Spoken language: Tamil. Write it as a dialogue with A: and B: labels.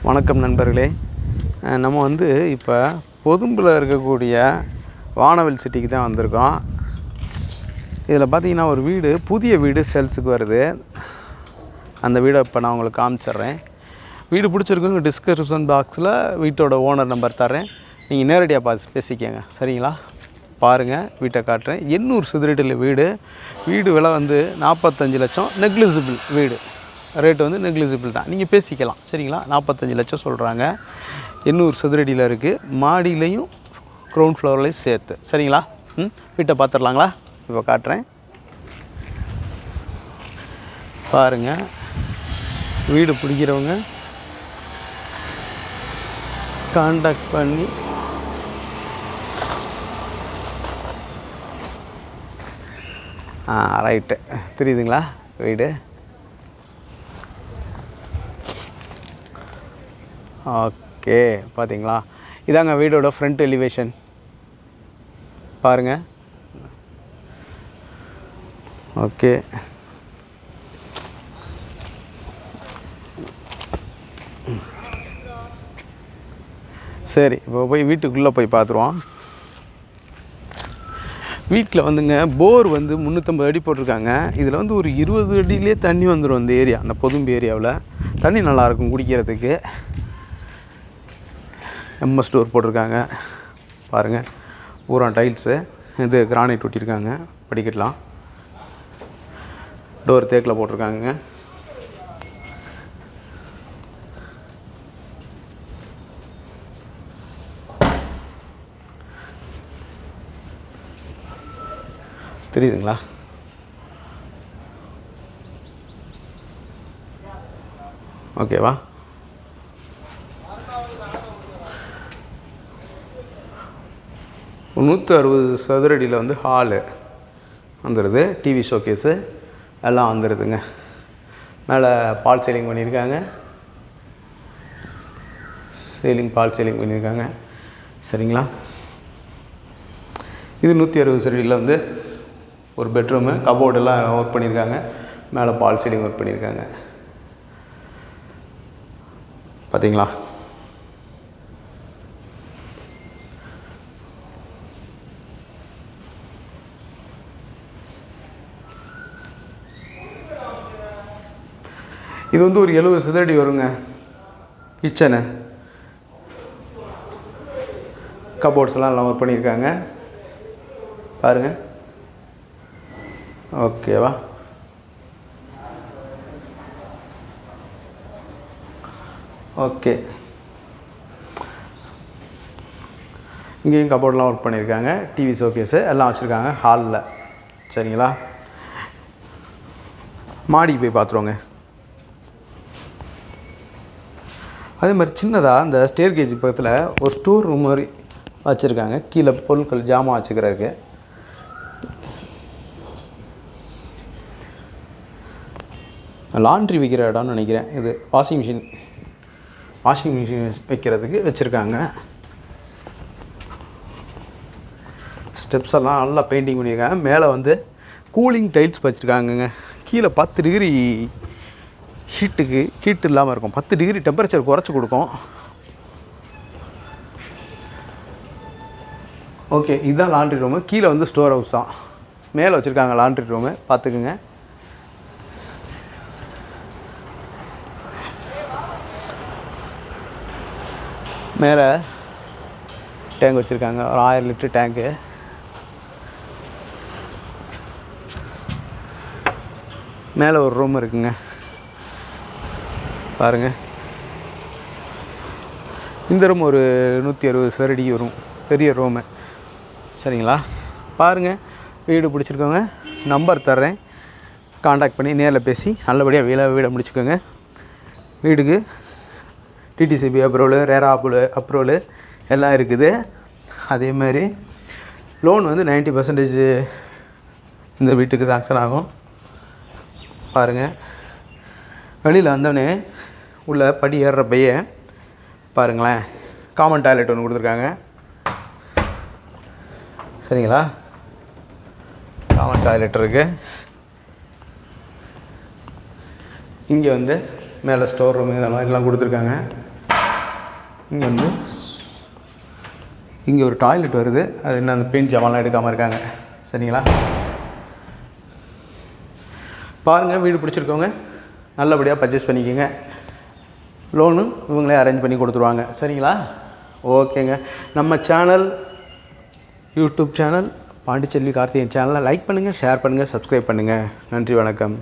A: வணக்கம் நண்பர்களே. நம்ம வந்து இப்போ பொதும்பில் இருக்கக்கூடிய வானவில் சிட்டிக்கு தான் வந்திருக்கோம். இதில் பார்த்திங்கன்னா ஒரு வீடு, புதிய வீடு சேல்ஸுக்கு வருது. அந்த வீடை இப்போ நான் உங்களுக்கு காமிச்சிட்றேன். வீடு பிடிச்சிருக்குங்க. டிஸ்கிரிப்ஷன் பாக்ஸில் வீட்டோட ஓனர் நம்பர் தர்றேன். நீங்கள் நேரடியாக பார்த்து பேசிக்கங்க, சரிங்களா? பாருங்கள், வீட்டை காட்டுறேன். 800 சதுரடியில் வீடு. வீடு விலை வந்து 45 லட்சம். நெக்லிஜிபிள் வீடு ரேட்டு வந்து நெக்லிஜிபிள் தான், நீங்கள் பேசிக்கலாம், சரிங்களா? 45 லட்சம் சொல்கிறாங்க. 800 சதுரடியில் இருக்குது. மாடியிலையும் க்ரௌண்ட் ஃப்ளோர்லேயும் சேர்த்து, சரிங்களா? வீட்டை பார்த்துடலாங்களா? இப்போ காட்டுறேன், பாருங்கள். வீடு பிடிக்கிறவங்க கான்டாக்ட் பண்ணி ரைட்டு, தெரியுதுங்களா வீடு? ஓகே, பார்த்தீங்களா? இதாங்க வீடோட ஃப்ரண்ட் எலிவேஷன், பாருங்கள். ஓகே, சரி, இப்போ போய் வீட்டுக்குள்ளே போய் பார்த்துருவோம். வீட்டில் வந்துங்க போர் வந்து 350 அடி போட்டிருக்காங்க. இதில் வந்து ஒரு 20 அடியிலே தண்ணி வந்துடும். இந்த ஏரியா, அந்த பொதும்பு ஏரியாவில் தண்ணி நல்லாயிருக்கும் குடிக்கிறதுக்கு. எம்எஸ் டோர் போட்டிருக்காங்க, பாருங்கள். பூரா டைல்ஸு, இது கிரானைட் ஒட்டியிருக்காங்க. படிக்கட்டலாம், டோர் தேக்கில் போட்டிருக்காங்க. தெரியுதுங்களா? ஓகேவா? 160 சதுரடியில் வந்து ஹாலு வந்துடுது. டிவி ஷோகேஸு எல்லாம் வந்துடுதுங்க. மேலே பால் சீலிங் பண்ணியிருக்காங்க. பால் சீலிங் பண்ணியிருக்காங்க, சரிங்களா? இது 160 சதுரடியில் வந்து ஒரு பெட்ரூமு, கபோர்டெல்லாம் ஒர்க் பண்ணியிருக்காங்க. மேலே பால் சீலிங் ஒர்க் பண்ணியிருக்காங்க, பார்த்தீங்களா? இது வந்து ஒரு 70 சதுரடி வருங்க. கிச்சனு, கபோர்ட்ஸ்லாம் எல்லாம் ஒர்க் பண்ணியிருக்காங்க, பாருங்கள். ஓகேவா? ஓகே, இங்கேயும் கபோர்டெலாம் ஒர்க் பண்ணியிருக்காங்க. டிவி ஷோகேஸு எல்லாம் வச்சுருக்காங்க ஹாலில், சரிங்களா? மாடிக்கு போய் பார்த்துருவோங்க. அதே மாதிரி சின்னதாக அந்த ஸ்டேர் கேஜ் பக்கத்தில் ஒரு ஸ்டோர் ரூம் மாதிரி வச்சுருக்காங்க. கீழே பொருட்கள் ஜாமான் வச்சுக்கிறதுக்கு. லாண்ட்ரி வைக்கிற இடம்னு நினைக்கிறேன். இது வாஷிங் மிஷின் வைக்கிறதுக்கு வச்சுருக்காங்க. ஸ்டெப்ஸ் எல்லாம் நல்லா பெயிண்டிங் பண்ணியிருக்காங்க. மேலே வந்து கூலிங் டைல்ஸ் வச்சுருக்காங்கங்க. கீழே 10 டிகிரி ஹீட்டு இல்லாமல் இருக்கும். 10 டிகிரி டெம்பரேச்சர் குறைச்சி கொடுக்கும். ஓகே, இதுதான் லாண்ட்ரி ரூமு. கீழே வந்து ஸ்டோர் ஹவுஸ் தான். மேலே வச்சுருக்காங்க லாண்ட்ரி ரூமு, பார்த்துக்குங்க. மேலே டேங்க் வச்சுருக்காங்க, ஒரு 1000 லிட்டர் டேங்க்கு. மேலே ஒரு ரூம் இருக்குங்க, பாருங்கள். இந்த ரூம் ஒரு 160 சதுரடி வரும், பெரிய ரூமு, சரிங்களா? பாருங்கள், வீடு பிடிச்சிருக்கோங்க. நம்பர் தர்றேன், காண்டாக்ட் பண்ணி நேரில் பேசி நல்லபடியாக வீடை முடிச்சுக்கோங்க. வீடுக்கு டிடிசிபி அப்ரூவலு, ரேரா அப்ரூவலு எல்லாம் இருக்குது. அதேமாதிரி லோன் வந்து 90% இந்த வீட்டுக்கு சாங்ஷன் ஆகும். பாருங்கள், வெளியில் வந்தோடனே உள்ள படி ஏறுறப்பையே பாருங்களேன், காமன் டாய்லெட் ஒன்று கொடுத்துருக்காங்க, சரிங்களா? காமன் டாய்லெட் இருக்குது. இங்கே வந்து மேலே ஸ்டோர் ரூம் இதெல்லாம் கொடுத்துருக்காங்க. இங்கே வந்து இங்கே ஒரு டாய்லெட் வருது. அது என்ன அந்த பெயிண்ட் ஜாமான்லாம் எடுக்காமல் இருக்காங்க. சரிங்களா? பாருங்கள், வீடு பிடிச்சிருக்கவங்க நல்லபடியாக பர்ச்சேஸ் பண்ணிக்கோங்க. லோனு இவங்களே அரேஞ்ச் பண்ணி கொடுத்துருவாங்க. சரிங்களா? ஓகேங்க. நம்ம channel YouTube channel Pandiselvi Karthikeyan சேனலை லைக் பண்ணுங்கள், ஷேர் பண்ணுங்கள், சப்ஸ்கிரைப் பண்ணுங்கள். நன்றி, வணக்கம்.